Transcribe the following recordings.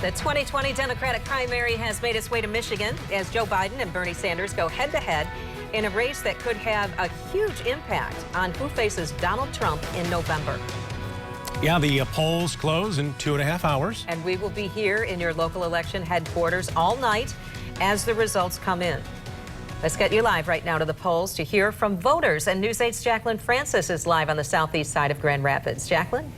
The 2020 Democratic primary has made its way to Michigan as Joe Biden and Bernie Sanders go head-to-head in a race that could have a huge impact on who faces Donald Trump in November. Yeah, the polls close in 2.5 hours. And we will be here in your local election headquarters all night as the results come in. Let's get you live right now to the polls to hear from voters. And News 8's Jacqueline Francis is live on the southeast side of Grand Rapids. Jacqueline?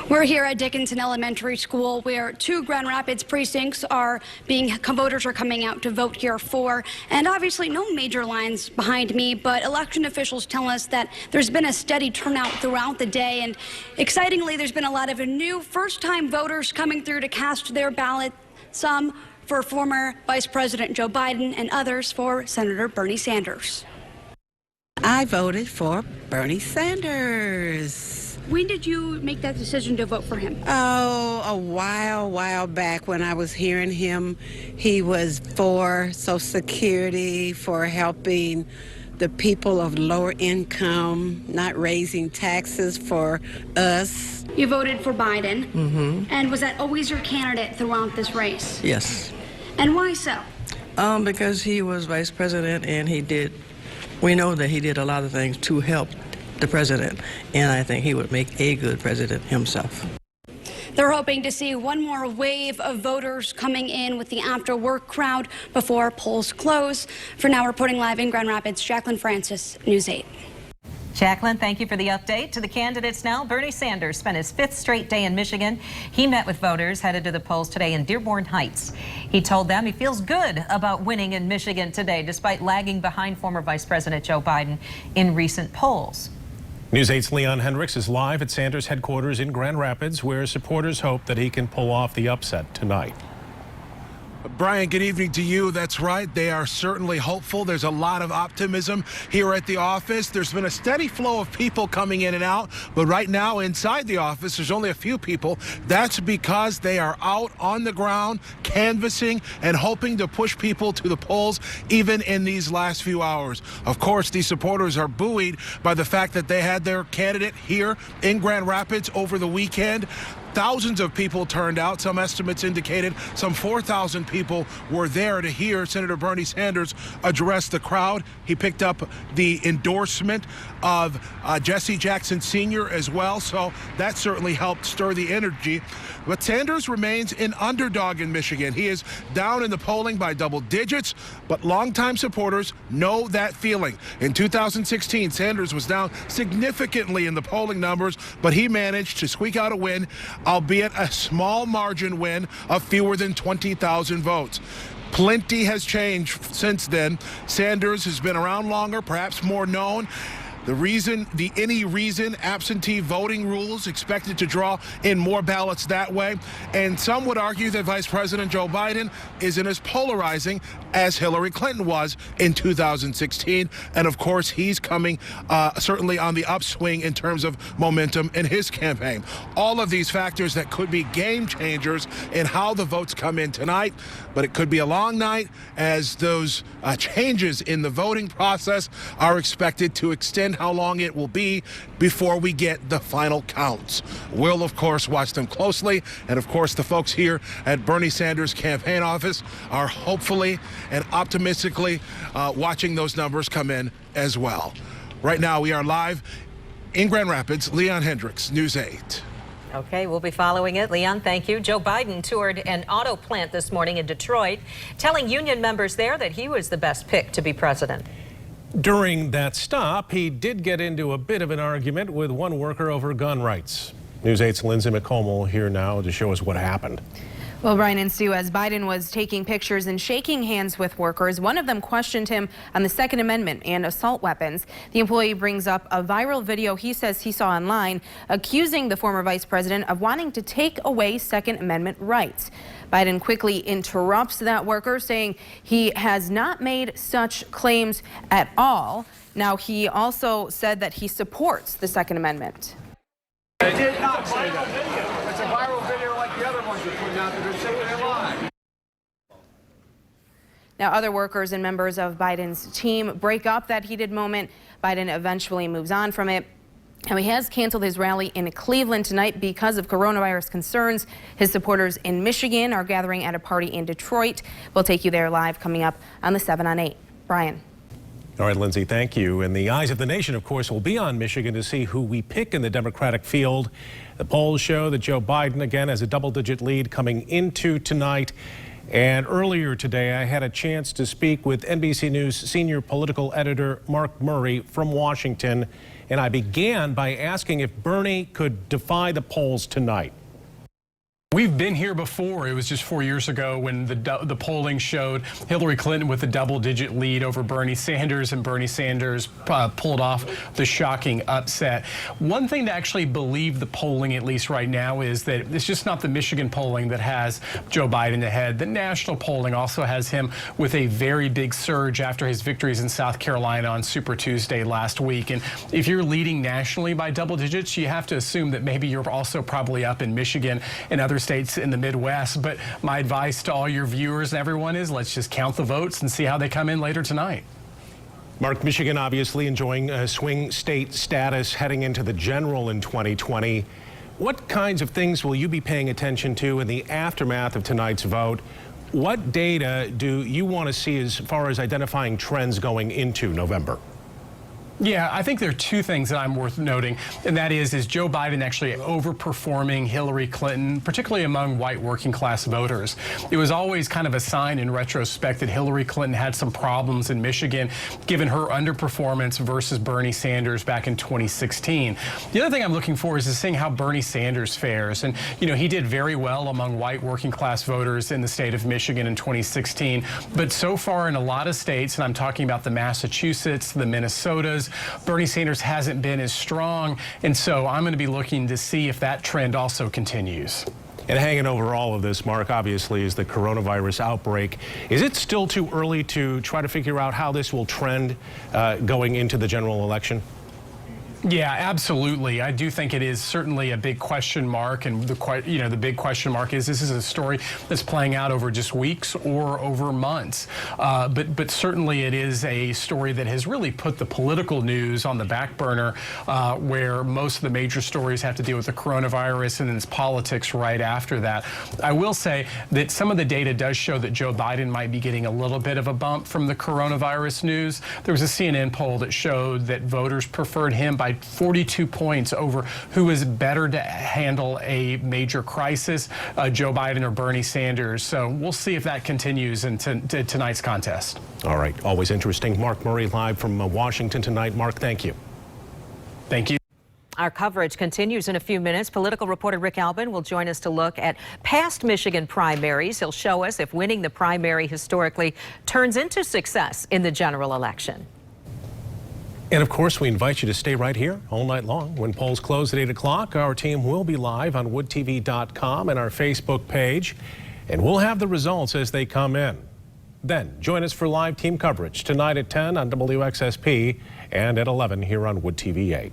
We're here at Dickinson Elementary School, where 2 Grand Rapids precincts voters are coming out to vote here for, and obviously no major lines behind me, but election officials tell us that there's been a steady turnout throughout the day, and excitingly, there's been a lot of new first-time voters coming through to cast their ballot, some for former Vice President Joe Biden and others for Senator Bernie Sanders. I voted for Bernie Sanders. When did you make that decision to vote for him? Oh, a while back when I was hearing him. He was for Social Security, for helping the people of lower income, not raising taxes for us. You voted for Biden. Mm-hmm. And was that always your candidate throughout this race? Yes. And why so? Because he was vice president and we know that he did a lot of things to help the president, and I think he would make a good president himself. They're hoping to see one more wave of voters coming in with the after-work crowd before polls close. For now, reporting live in Grand Rapids, Jacqueline Francis, News 8. Jacqueline, thank you for the update. To the candidates now, Bernie Sanders spent his 5th straight day in Michigan. He met with voters headed to the polls today in Dearborn Heights. He told them he feels good about winning in Michigan today, despite lagging behind former Vice President Joe Biden in recent polls. News 8's Leon Hendricks is live at Sanders headquarters in Grand Rapids, where supporters hope that he can pull off the upset tonight. Brian, good evening to you. That's right. They are certainly hopeful. There's a lot of optimism here at the office. There's been a steady flow of people coming in and out, but right now inside the office, there's only a few people. That's because they are out on the ground, canvassing and hoping to push people to the polls even in these last few hours. Of course, these supporters are buoyed by the fact that they had their candidate here in Grand Rapids over the weekend. Thousands of people turned out. Some estimates indicated some 4,000 people were there to hear Senator Bernie Sanders address the crowd. He picked up the endorsement of Jesse Jackson Sr. as well, so that certainly helped stir the energy. But Sanders remains an underdog in Michigan. He is down in the polling by double digits, but longtime supporters know that feeling. In 2016, Sanders was down significantly in the polling numbers, but he managed to squeak out a win, albeit a small margin win of fewer than 20,000 votes. Plenty has changed since then. Sanders has been around longer, perhaps more known. The any reason absentee voting rules expected to draw in more ballots that way. And some would argue that Vice President Joe Biden isn't as polarizing as Hillary Clinton was in 2016. And of course, he's coming certainly on the upswing in terms of momentum in his campaign. All of these factors that could be game changers in how the votes come in tonight. But it could be a long night as those changes in the voting process are expected to extend how long it will be before we get the final counts. We'll, of course, watch them closely. And, of course, the folks here at Bernie Sanders' campaign office are hopefully and optimistically watching those numbers come in as well. Right now, we are live in Grand Rapids. Leon Hendricks, News 8. Okay, we'll be following it. Leon, thank you. Joe Biden toured an auto plant this morning in Detroit, telling union members there that he was the best pick to be president. During that stop, he did get into a bit of an argument with one worker over gun rights. News 8's Lindsay McComal here now to show us what happened. Well, Brian and Stu, as Biden was taking pictures and shaking hands with workers, one of them questioned him on the Second Amendment and assault weapons. The employee brings up a viral video he says he saw online accusing the former vice president of wanting to take away Second Amendment rights. Biden quickly interrupts that worker, saying he has not made such claims at all. Now, he also said that he supports the Second Amendment. I did not say that. It's a viral video like the other ones you're putting out there. They're saying they're lying. Now, other workers and members of Biden's team break up that heated moment. Biden eventually moves on from it. Now, he has canceled his rally in Cleveland tonight because of coronavirus concerns. His supporters in Michigan are gathering at a party in Detroit. We'll take you there live coming up on the 7 on 8. Brian. All right, Lindsay, thank you. And the eyes of the nation, of course, will be on Michigan to see who we pick in the Democratic field. The polls show that Joe Biden, again, has a double-digit lead coming into tonight. And earlier today, I had a chance to speak with NBC News senior political editor Mark Murray from Washington. And I began by asking if Bernie could defy the polls tonight. We've been here before. It was just 4 years ago when the polling showed Hillary Clinton with a double-digit lead over Bernie Sanders, and Bernie Sanders pulled off the shocking upset. One thing to actually believe the polling, at least right now, is that it's just not the Michigan polling that has Joe Biden ahead. The national polling also has him with a very big surge after his victories in South Carolina on Super Tuesday last week. And if you're leading nationally by double digits, you have to assume that maybe you're also probably up in Michigan and other states in the Midwest. But my advice to all your viewers and everyone is let's just count the votes and see how they come in later tonight. Mark, Michigan obviously enjoying swing state status heading into the general in 2020. What kinds of things will you be paying attention to in the aftermath of tonight's vote? What data do you want to see as far as identifying trends going into November? Yeah, I think there are two things that I'm worth noting, and that is Joe Biden actually overperforming Hillary Clinton, particularly among white working class voters. It was always kind of a sign in retrospect that Hillary Clinton had some problems in Michigan, given her underperformance versus Bernie Sanders back in 2016. The other thing I'm looking for is seeing how Bernie Sanders fares. And, you know, he did very well among white working class voters in the state of Michigan in 2016. But so far in a lot of states, and I'm talking about the Massachusetts, the Minnesotas, Bernie Sanders hasn't been as strong, and so I'm going to be looking to see if that trend also continues. And hanging over all of this, Mark, obviously, is the coronavirus outbreak. Is it still too early to try to figure out how this will trend going into the general election? Yeah, absolutely. I do think it is certainly a big question mark, and the big question mark is this is a story that's playing out over just weeks or over months. But certainly it is a story that has really put the political news on the back burner, where most of the major stories have to deal with the coronavirus and then it's politics right after that. I will say that some of the data does show that Joe Biden might be getting a little bit of a bump from the coronavirus news. There was a CNN poll that showed that voters preferred him by 42 points over who is better to handle a major crisis, Joe Biden or Bernie Sanders. So we'll see if that continues into tonight's contest. All right. Always interesting. Mark Murray live from Washington tonight. Mark, thank you. Thank you. Our coverage continues in a few minutes. Political reporter Rick Albin will join us to look at past Michigan primaries. He'll show us if winning the primary historically turns into success in the general election. And of course, we invite you to stay right here all night long. When polls close at 8 o'clock, our team will be live on woodtv.com and our Facebook page, and we'll have the results as they come in. Then join us for live team coverage tonight at 10 on WXSP and at 11 here on Wood TV 8.